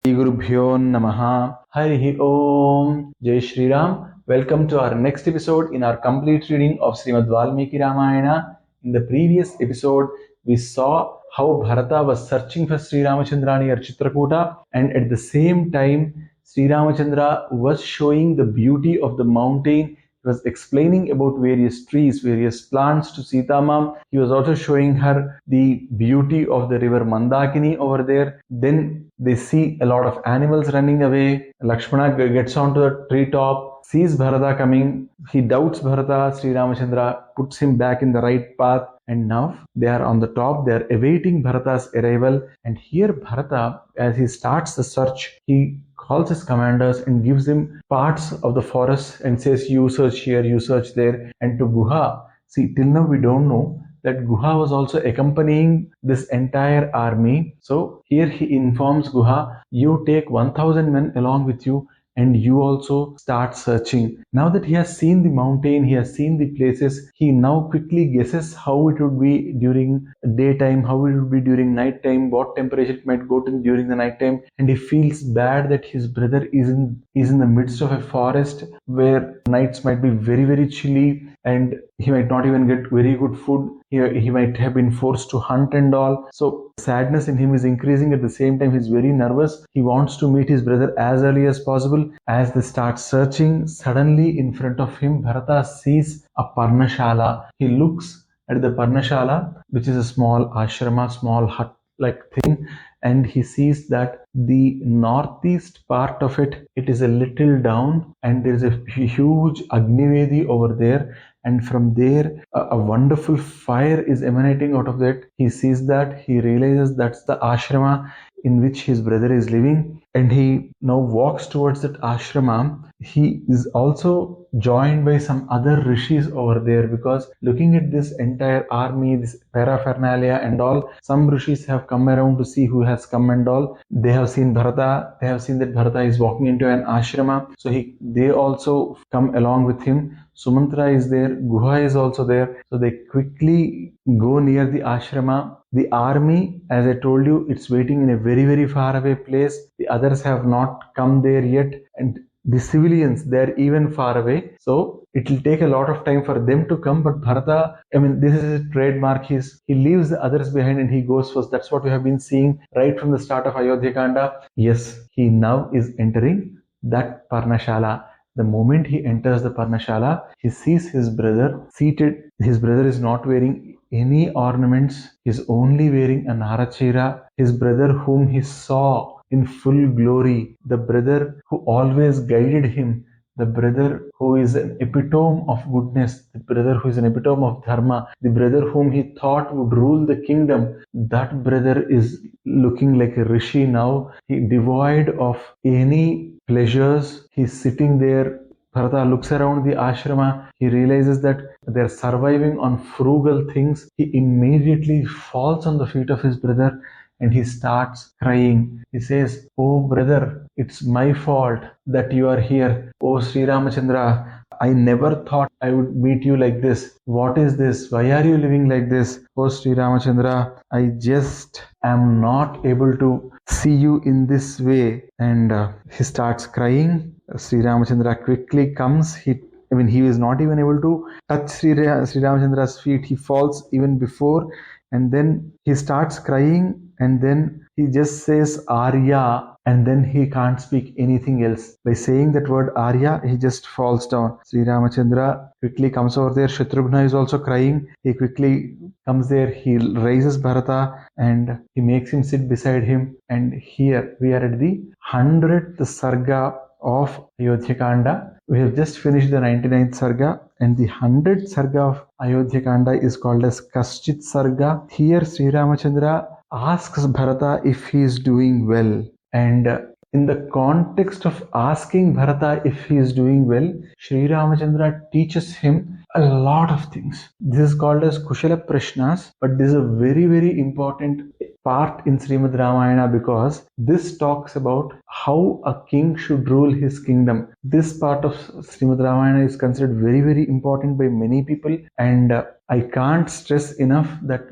Gurubhyo Namaha. Hari Om. Jai Shri Ram. Welcome to our next episode in our complete reading of Srimad Valmiki Ramayana. In the previous episode, we saw how Bharata was searching for Sri Ramachandra near Chitrakuta, and at the same time, Sri Ramachandra was showing the beauty of the mountain. He was explaining about various trees, various plants to Sitaamaa. He was also showing her the beauty of the river Mandakini over there. Then they see a lot of animals running away. Lakshmana gets onto the treetop, sees Bharata coming. He doubts Bharata. Sri Ramachandra puts him back in the right path. And now they are on the top. They are awaiting Bharata's arrival. And here Bharata, as he starts the search, he calls his commanders and gives them parts of the forest and says, you search here, you search there. And to Guha, see, till now we don't know that Guha was also accompanying this entire army. So here he informs Guha, you take 1,000 men along with you and you also start searching. Now that he has seen the mountain, he has seen the places, he now quickly guesses how it would be during daytime, how it would be during night time, what temperature it might go to during the night time, and he feels bad that his brother is in the midst of a forest where nights might be very, very chilly and he might not even get very good food. He might have been forced to hunt and all. So sadness in him is increasing. At the same time, he's very nervous. He wants to meet his brother as early as possible. As they start searching, suddenly in front of him, Bharata sees a parnasala. He looks at the parnasala, which is a small ashrama, small hut like thing, and he sees that the northeast part of it is a little down and there is a huge Agnivedi over there, and from there a wonderful fire is emanating out of that. He sees that, he realizes that's the ashrama in which his brother is living, and he now walks towards that ashrama. He is also joined by some other rishis over there, because looking at this entire army, this paraphernalia and all, some rishis have come around to see who has come and all. They have seen Bharata, they have seen that Bharata is walking into an ashrama, so they also come along with him. Sumantra is there, Guha is also there, so they quickly go near the ashrama. The army, as I told you, it's waiting in a very, very far away place. The others have not come there yet, and the civilians, they're even far away. So it will take a lot of time for them to come. But Bharata, this is his trademark. He leaves the others behind and he goes first. That's what we have been seeing right from the start of Ayodhya Kanda. Yes, he now is entering that Parnashala. The moment he enters the Parnashala, he sees his brother seated. His brother is not wearing any ornaments. He's only wearing a Narachira. His brother whom he saw in full glory, the brother who always guided him, the brother who is an epitome of goodness, the brother who is an epitome of dharma, the brother whom he thought would rule the kingdom, that brother is looking like a rishi now. He devoid of any pleasures. He's sitting there. Bharata looks around the ashrama. He realizes that they're surviving on frugal things. He immediately falls on the feet of his brother and he starts crying. He says, "Oh brother, it's my fault that you are here. Oh Sri Ramachandra, I never thought I would meet you like this. What is this? Why are you living like this? Oh Sri Ramachandra, I just am not able to see you in this way." And he starts crying. Sri Ramachandra quickly comes. He is not even able to touch Sri Ramachandra's feet. He falls even before, and then he starts crying, and then he just says Arya, and then he can't speak anything else. By saying that word Arya, he just falls down. Sri Ramachandra quickly comes over there. Shatrughna is also crying. He quickly comes there. He raises Bharata and he makes him sit beside him. And here we are at the 100th Sarga of Ayodhya Kanda. We have just finished the 99th Sarga, and the 100th Sarga of Ayodhya Kanda is called as Kaschit Sarga. Here Sri Ramachandra asks Bharata if he is doing well, and in the context of asking Bharata if he is doing well, Sri Ramachandra teaches him a lot of things. This is called as Kushala Prashnas, but this is a very, very important part in Srimad Ramayana, because this talks about how a king should rule his kingdom. This part of Srimad Ramayana is considered very, very important by many people, and I can't stress enough that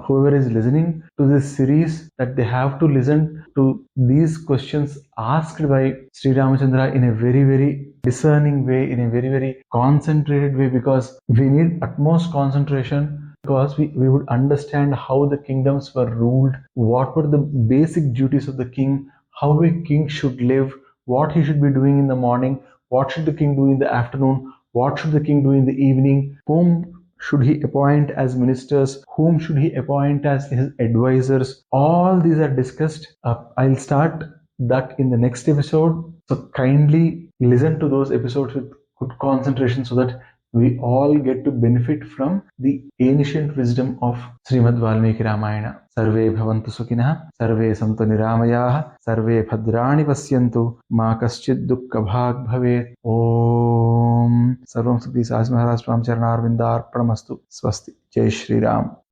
whoever is listening to this series, that they have to listen to to these questions asked by Sri Ramachandra in a very, very discerning way, in a very, very concentrated way, because we need utmost concentration, because we would understand how the kingdoms were ruled, what were the basic duties of the king, how a king should live, what he should be doing in the morning, what should the king do in the afternoon, what should the king do in the evening, whom should he appoint as ministers, whom should he appoint as his advisors. All these are discussed. I'll start that in the next episode, so kindly listen to those episodes with good concentration so that we all get to benefit from the ancient wisdom of Srimad Valmiki Ramayana. Sarve bhavantu sukhinah, sarve santu niramayah, sarve bhadrani pasyantu, ma kaschid dukkha bhag bhavet. Om Sarvam Sukhi Sahas Maharaj Ram Charanarvindar Pramastu. Swasti. Jai Shri Ram.